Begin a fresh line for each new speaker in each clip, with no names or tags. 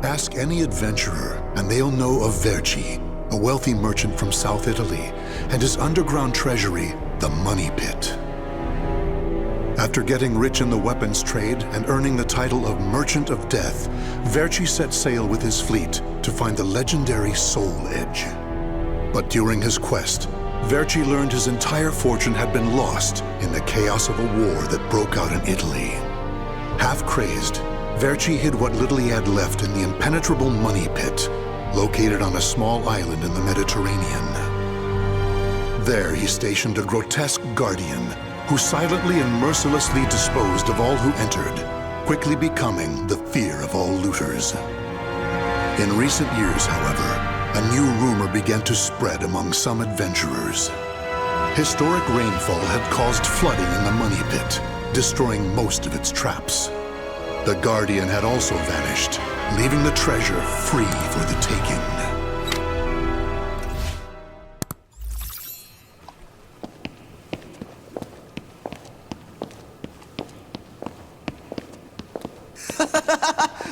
Ask any adventurer, and they'll know of Verci, a wealthy merchant from South Italy, and his underground treasury, the Money Pit. After getting rich in the weapons trade and earning the title of Merchant of Death, Verci set sail with his fleet to find the legendary Soul Edge. But during his quest, Verci learned his entire fortune had been lost in the chaos of a war that broke out in Italy. Half crazed, Verci hid what little he had left in the impenetrable Money Pit, located on a small island in the Mediterranean. There he stationed a grotesque guardian who silently and mercilessly disposed of all who entered, quickly becoming the fear of all looters. In recent years, however, a new rumor began to spread among some adventurers. Historic rainfall had caused flooding in the Money Pit, destroying most of its traps. The Guardian had also vanished, leaving the treasure free for the taking.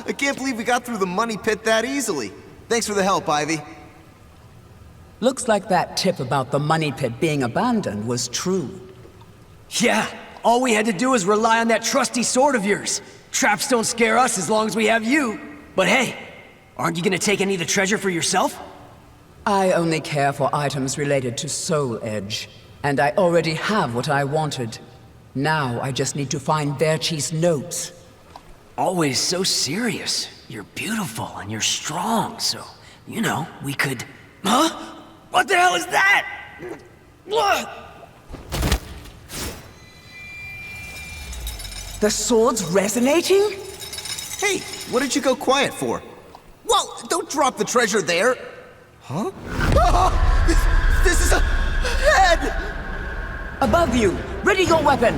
I can't believe we got through the Money Pit that easily. Thanks for the help, Ivy.
Looks like that tip about the Money Pit being abandoned was true.
Yeah, all we had to do was rely on that trusty sword of yours. Traps don't scare us as long as we have you. But hey, aren't you gonna take any of the treasure for yourself?
I only care for items related to Soul Edge, and I already have what I wanted. Now I just need to find Verci's notes.
Always so serious. You're beautiful and you're strong, so, you know, we could... Huh? What the hell is that?
The sword's resonating?
Hey, what did you go quiet for? Well, don't drop the treasure there! Huh? Oh, this is a head!
Above you! Ready your weapon!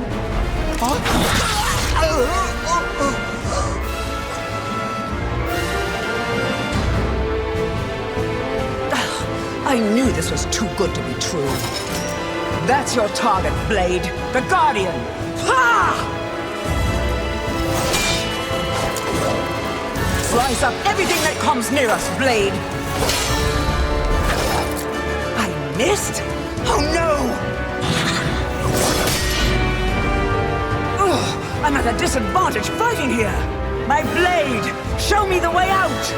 I knew this was too good to be true. That's your target, Blade. The Guardian! Ha! Slice up everything that comes near us, Blade! I missed? Oh no! Ugh, I'm at a disadvantage fighting here! My blade! Show me the way out!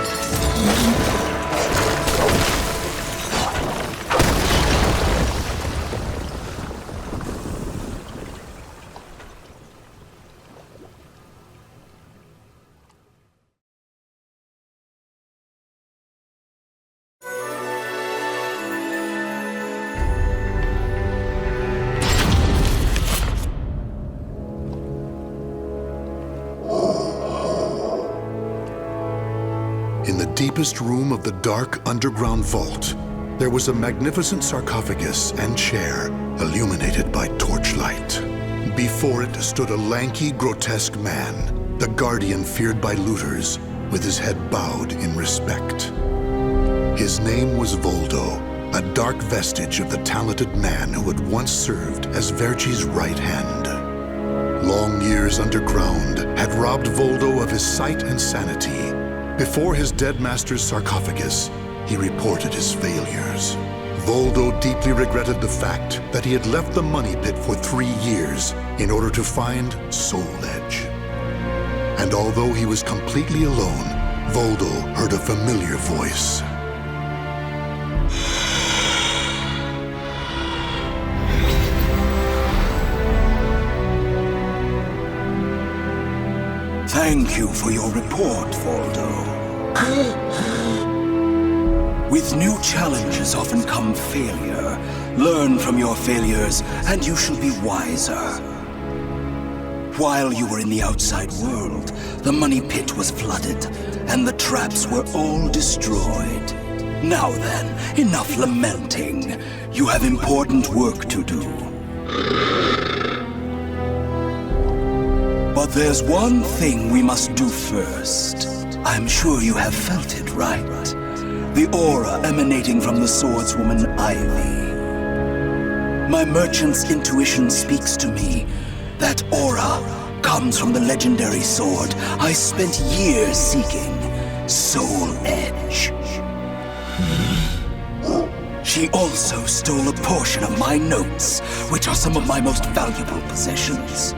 In the deepest room of the dark underground vault, there was a magnificent sarcophagus and chair illuminated by torchlight. Before it stood a lanky, grotesque man, the Guardian feared by looters, with his head bowed in respect. His name was Voldo, a dark vestige of the talented man who had once served as Verci's right hand. Long years underground had robbed Voldo of his sight and sanity. Before his dead master's sarcophagus, he reported his failures. Voldo deeply regretted the fact that he had left the Money Pit for 3 years in order to find Soul Edge. And although he was completely alone, Voldo heard a familiar voice.
Thank you for your report, Voldo. With new challenges often come failure. Learn from your failures, and you shall be wiser. While you were in the outside world, the Money Pit was flooded, and the traps were all destroyed. Now then, enough lamenting. You have important work to do. But there's one thing we must do first. I'm sure you have felt it, right? The aura emanating from the swordswoman Ivy. My merchant's intuition speaks to me. That aura comes from the legendary sword I spent years seeking. Soul Edge. She also stole a portion of my notes, which are some of my most valuable possessions.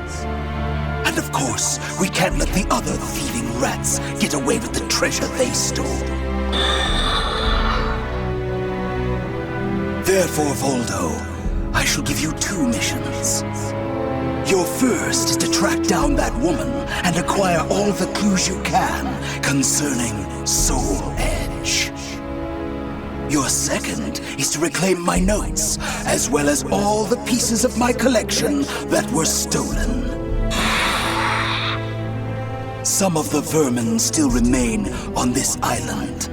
And of course, we can't let the other thieving rats get away with the treasure they stole. Therefore, Voldo, I shall give you 2 missions. Your first is to track down that woman and acquire all the clues you can concerning Soul Edge. Your second is to reclaim my notes, as well as all the pieces of my collection that were stolen. Some of the vermin still remain on this island.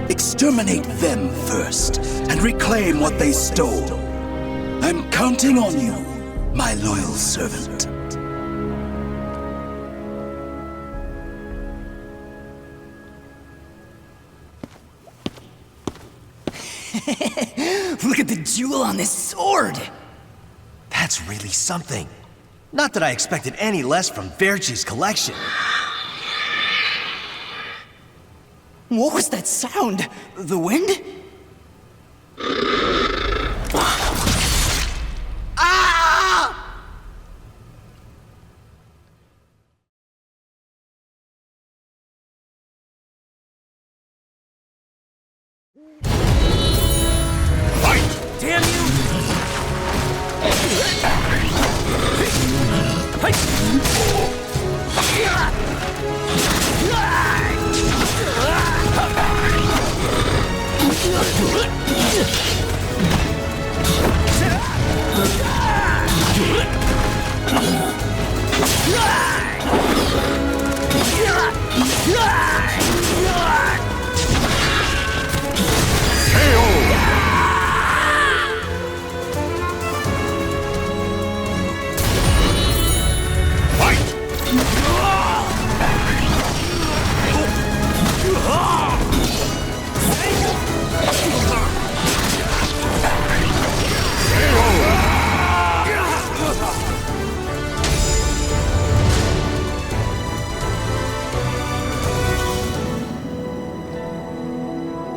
Exterminate them first, and reclaim what they stole. I'm counting on you, my loyal servant.
Look at the jewel on this sword!
That's really something. Not that I expected any less from Verchi's collection.
What was that sound? The wind? Ah!
Fight!
Damn you!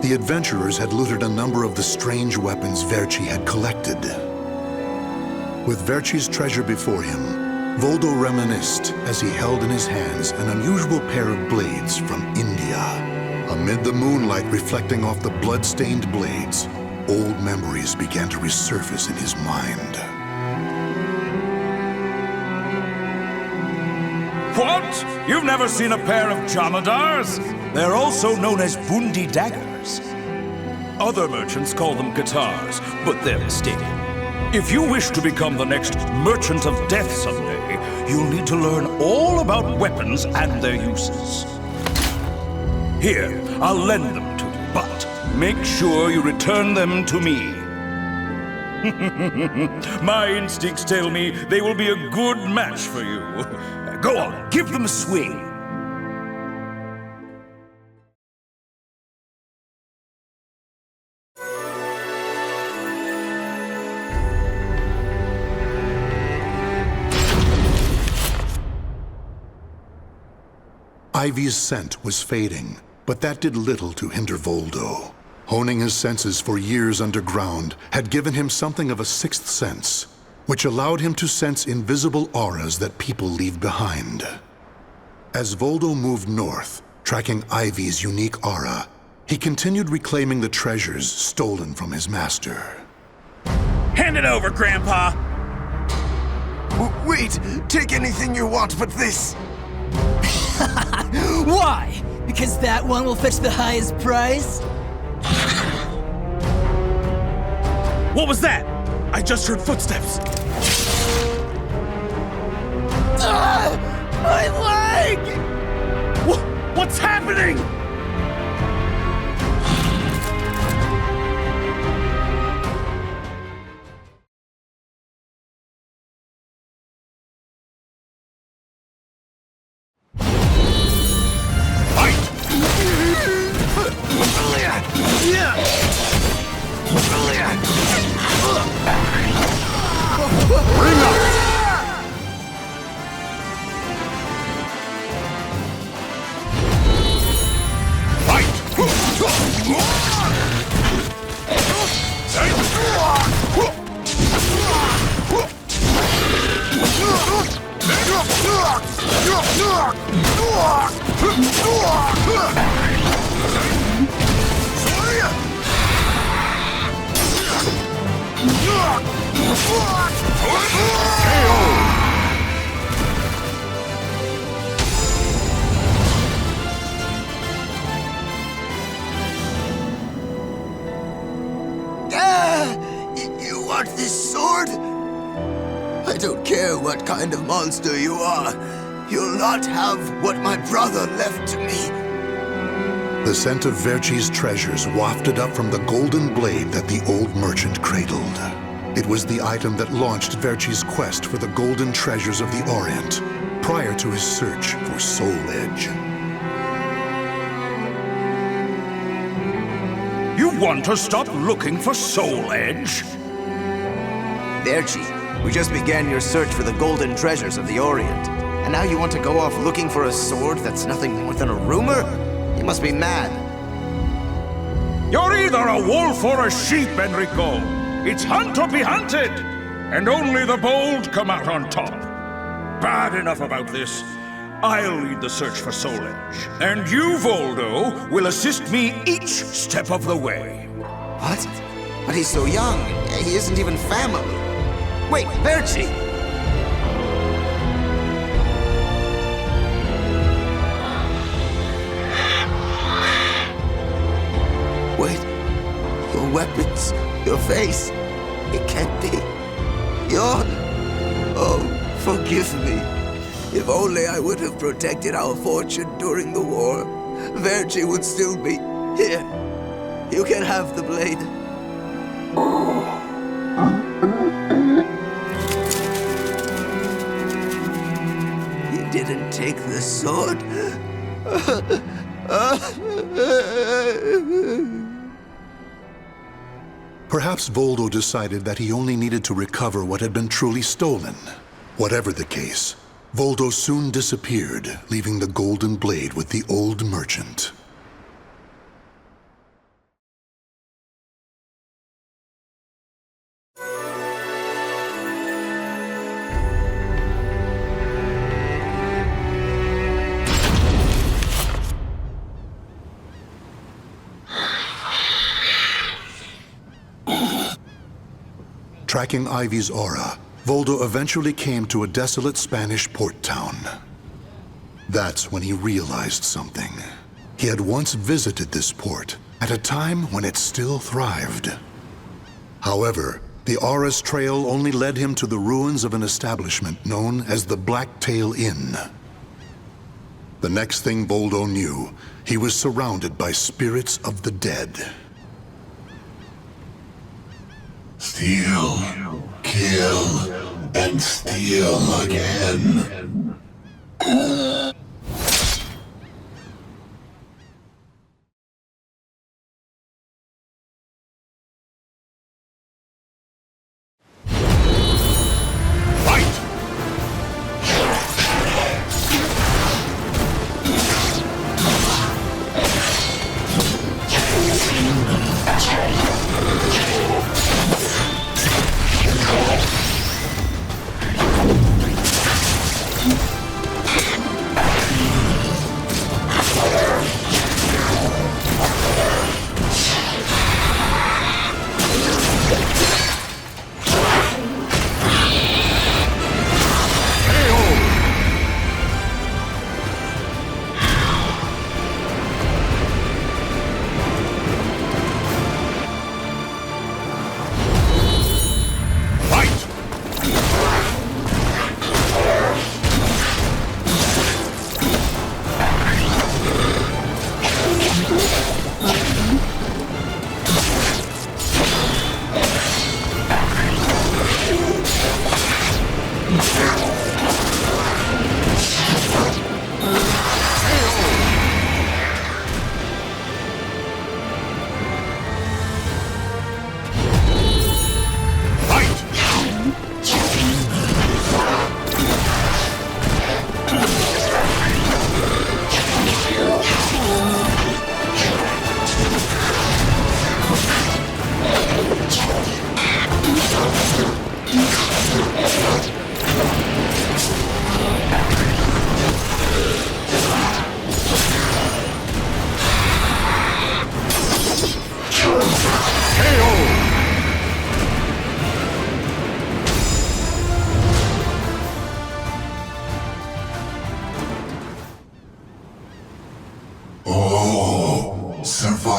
The adventurers had looted a number of the strange weapons Verchi had collected. With Verchi's treasure before him, Voldo reminisced as he held in his hands an unusual pair of blades from India. Amid the moonlight reflecting off the blood-stained blades, old memories began to resurface in his mind.
What? You've never seen a pair of Jamadars? They're also known as Bundi daggers. Other merchants call them guitars, but they're mistaken. If you wish to become the next merchant of death someday, you'll need to learn all about weapons and their uses. Here, I'll lend them to you, but make sure you return them to me. My instincts tell me they will be a good match for you. Go on, give them a swing.
Ivy's scent was fading, but that did little to hinder Voldo. Honing his senses for years underground had given him something of a sixth sense, which allowed him to sense invisible auras that people leave behind. As Voldo moved north, tracking Ivy's unique aura, he continued reclaiming the treasures stolen from his master.
Hand it over, Grandpa!
Wait! Take anything you want but this!
Why? Because that one will fetch the highest price?
What was that? I just heard footsteps.
My leg!
What's happening?
You want this sword? I don't care what kind of monster you are. You'll not have what my brother left to me.
The scent of Verci's treasures wafted up from the golden blade that the old merchant cradled. It was the item that launched Verci's quest for the golden treasures of the Orient, prior to his search for Soul Edge.
You want to stop looking for Soul Edge?
Verci, we just began your search for the golden treasures of the Orient. And now you want to go off looking for a sword that's nothing more than a rumor? You must be mad.
You're either a wolf or a sheep, Enrico. It's hunt or be hunted. And only the bold come out on top. Bad enough about this. I'll lead the search for Soul Edge. And you, Voldo, will assist me each step of the way.
What? But he's so young. He isn't even family. Wait, Verci! Wait. Your weapons, your face. It can't be. Oh, forgive me. If only I would have protected our fortune during the war, Verci would still be here. You can have the blade. He didn't take the sword.
Perhaps Voldo decided that he only needed to recover what had been truly stolen. Whatever the case, Voldo soon disappeared, leaving the golden blade with the old merchant. Tracking Ivy's aura, Voldo eventually came to a desolate Spanish port town. That's when he realized something. He had once visited this port, at a time when it still thrived. However, the aura's trail only led him to the ruins of an establishment known as the Blacktail Inn. The next thing Voldo knew, he was surrounded by spirits of the dead.
Steal, kill, and steal again.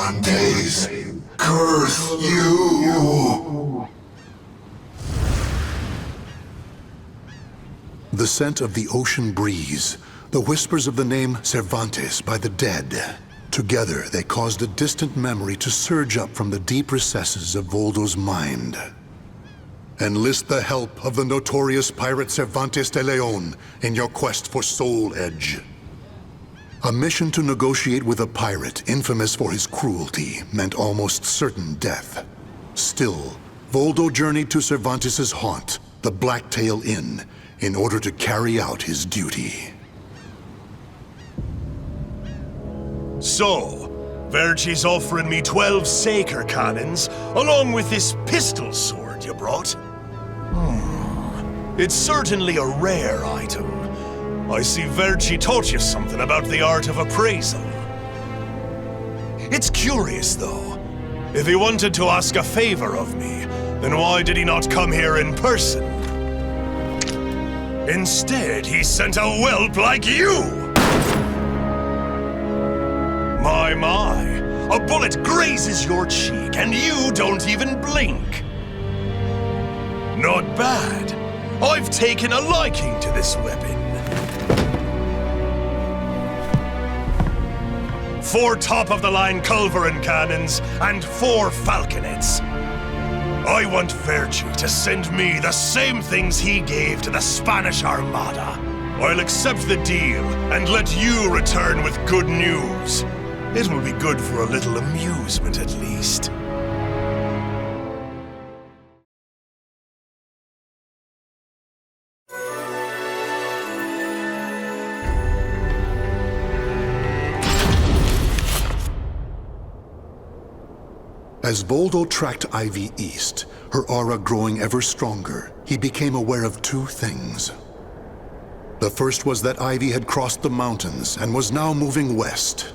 Cervantes, curse you!
The scent of the ocean breeze, the whispers of the name Cervantes by the dead. Together, they caused a distant memory to surge up from the deep recesses of Voldo's mind. Enlist the help of the notorious pirate Cervantes de Leon in your quest for Soul Edge. A mission to negotiate with a pirate infamous for his cruelty meant almost certain death. Still, Voldo journeyed to Cervantes' haunt, the Blacktail Inn, in order to carry out his duty.
So, Verci's offering me 12 Saker cannons, along with this pistol sword you brought. It's certainly a rare item. I see Verci taught you something about the art of appraisal. It's curious, though. If he wanted to ask a favor of me, then why did he not come here in person? Instead, he sent a whelp like you! My, a bullet grazes your cheek and you don't even blink. Not bad. I've taken a liking to this weapon. 4 top-of-the-line culverin cannons and 4 falconets. I want Verci to send me the same things he gave to the Spanish Armada. I'll accept the deal and let you return with good news. It will be good for a little amusement, at least.
As Voldo tracked Ivy east, her aura growing ever stronger, he became aware of 2 things. The first was that Ivy had crossed the mountains and was now moving west.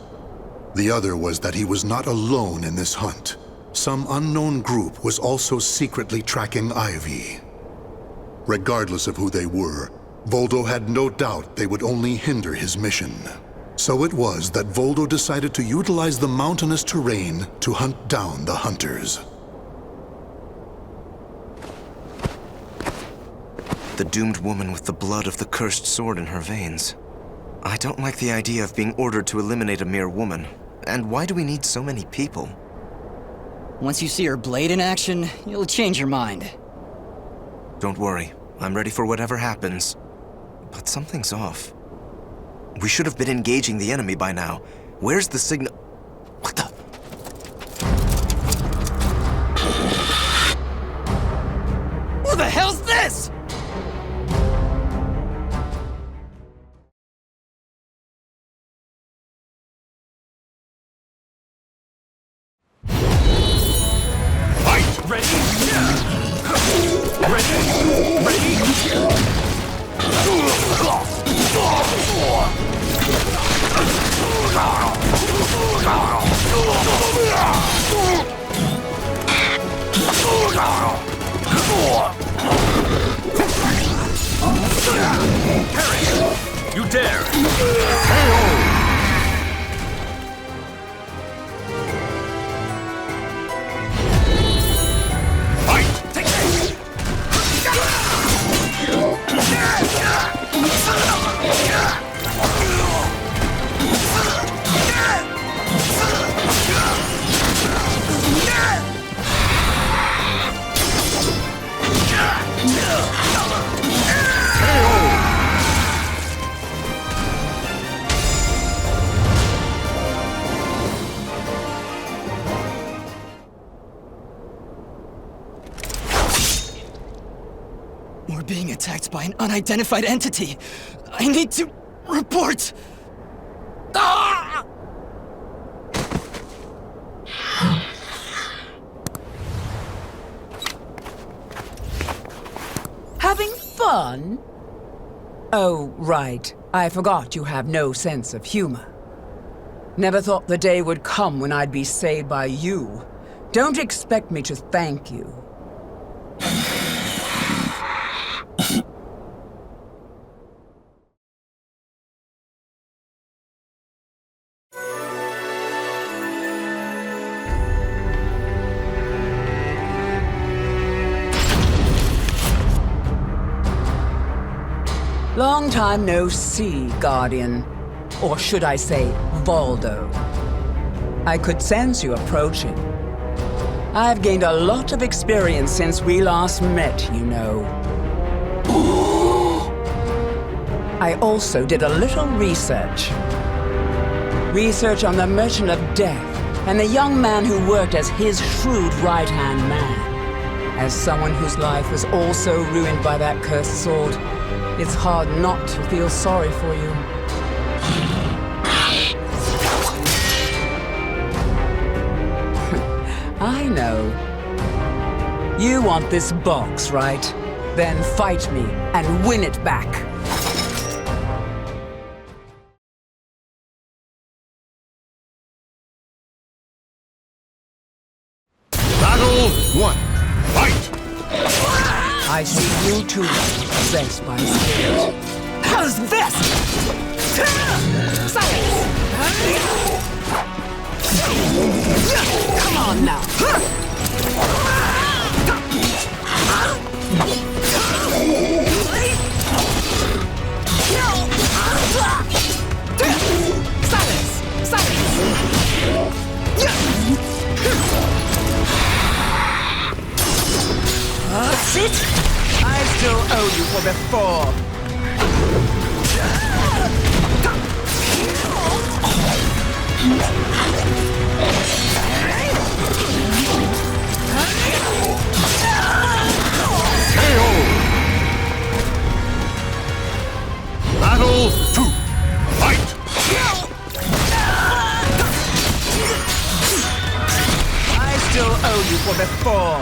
The other was that he was not alone in this hunt. Some unknown group was also secretly tracking Ivy. Regardless of who they were, Voldo had no doubt they would only hinder his mission. So it was that Voldo decided to utilize the mountainous terrain to hunt down the hunters.
The doomed woman with the blood of the cursed sword in her veins. I don't like the idea of being ordered to eliminate a mere woman. And why do we need so many people?
Once you see her blade in action, you'll change your mind.
Don't worry, I'm ready for whatever happens. But something's off. We should have been engaging the enemy by now. Where's the signal? What the?
Who the hell's this?
You dare!
We're being attacked by an unidentified entity. I need to report. Ah!
Having fun? Oh, right. I forgot you have no sense of humor. Never thought the day would come when I'd be saved by you. Don't expect me to thank you. Long time no see, Guardian. Or should I say, Voldo. I could sense you approaching. I've gained a lot of experience since we last met, you know. I also did a little research. Research on the Merchant of Death and the young man who worked as his shrewd right-hand man. As someone whose life was also ruined by that cursed sword, it's hard not to feel sorry for you. I know. You want this box, right? Then fight me and win it back.
Battle 1. Fight!
I see you too, possessed by spirit.
How's this? Silence!
Come on now.
Silence! Silence!
That's it? I still owe you for before.
Battle 2. Fight!
I still owe you for before.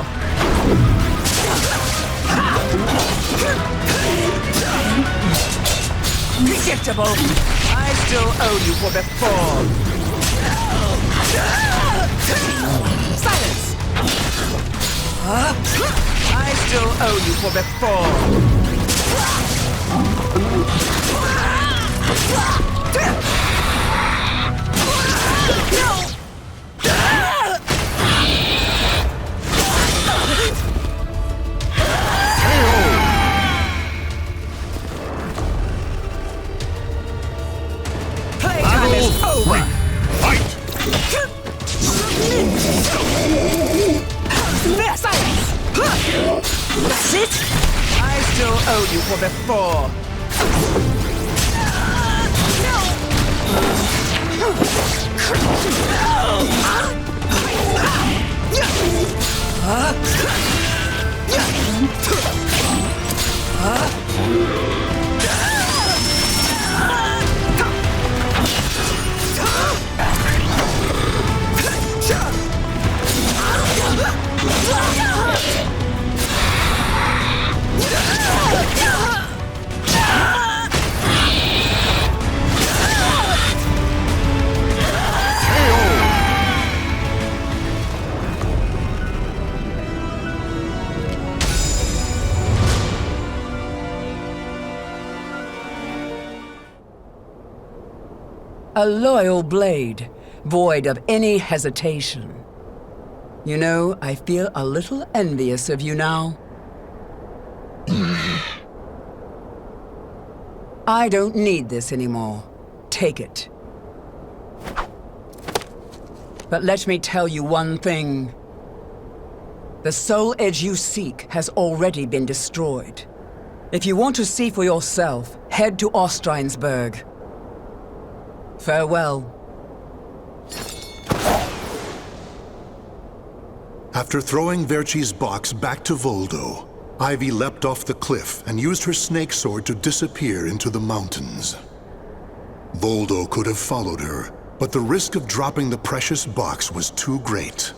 Predictable. I still owe you for before.
Silence!
I still owe you for before. Playtime is over.
Fight!
Silence!
That's it? I still owe you for before. A loyal blade, void of any hesitation. You know, I feel a little envious of you now. I don't need this anymore. Take it. But let me tell you one thing. The soul edge you seek has already been destroyed. If you want to see for yourself, head to Ostreinsberg. Farewell.
After throwing Verci's box back to Voldo, Ivy leapt off the cliff and used her snake sword to disappear into the mountains. Voldo could have followed her, but the risk of dropping the precious box was too great.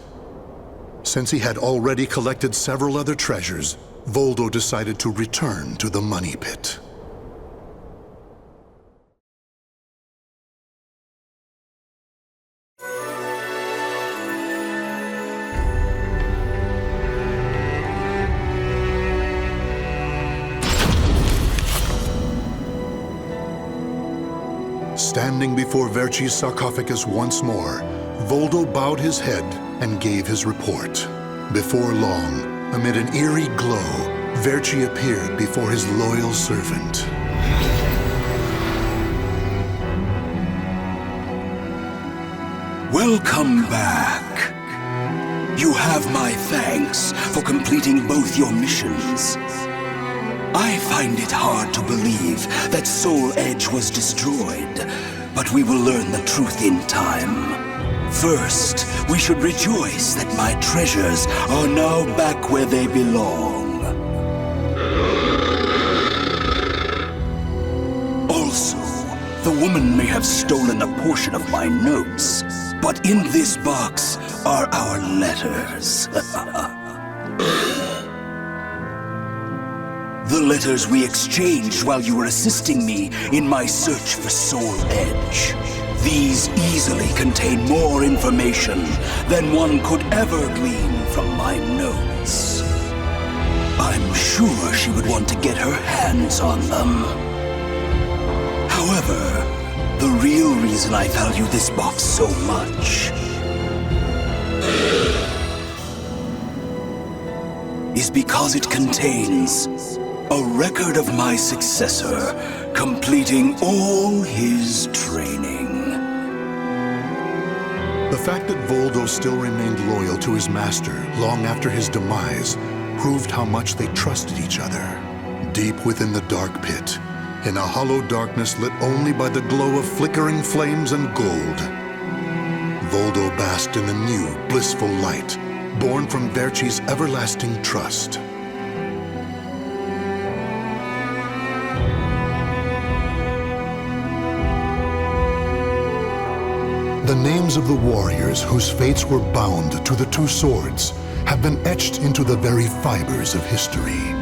Since he had already collected several other treasures, Voldo decided to return to the money pit. Standing before Verci's sarcophagus once more, Voldo bowed his head and gave his report. Before long, amid an eerie glow, Verci appeared before his loyal servant.
Welcome back. You have my thanks for completing both your missions. I find it hard to believe that Soul Edge was destroyed, but we will learn the truth in time. First, we should rejoice that my treasures are now back where they belong. Also, the woman may have stolen a portion of my notes, but in this box are our letters. The letters we exchanged while you were assisting me in my search for Soul Edge. These easily contain more information than one could ever glean from my notes. I'm sure she would want to get her hands on them. However, the real reason I value this box so much is because it contains a record of my successor completing all his training.
The fact that Voldo still remained loyal to his master long after his demise proved how much they trusted each other. Deep within the dark pit, in a hollow darkness lit only by the glow of flickering flames and gold, Voldo basked in a new, blissful light, born from Verci's everlasting trust. The names of the warriors whose fates were bound to the two swords have been etched into the very fibers of history.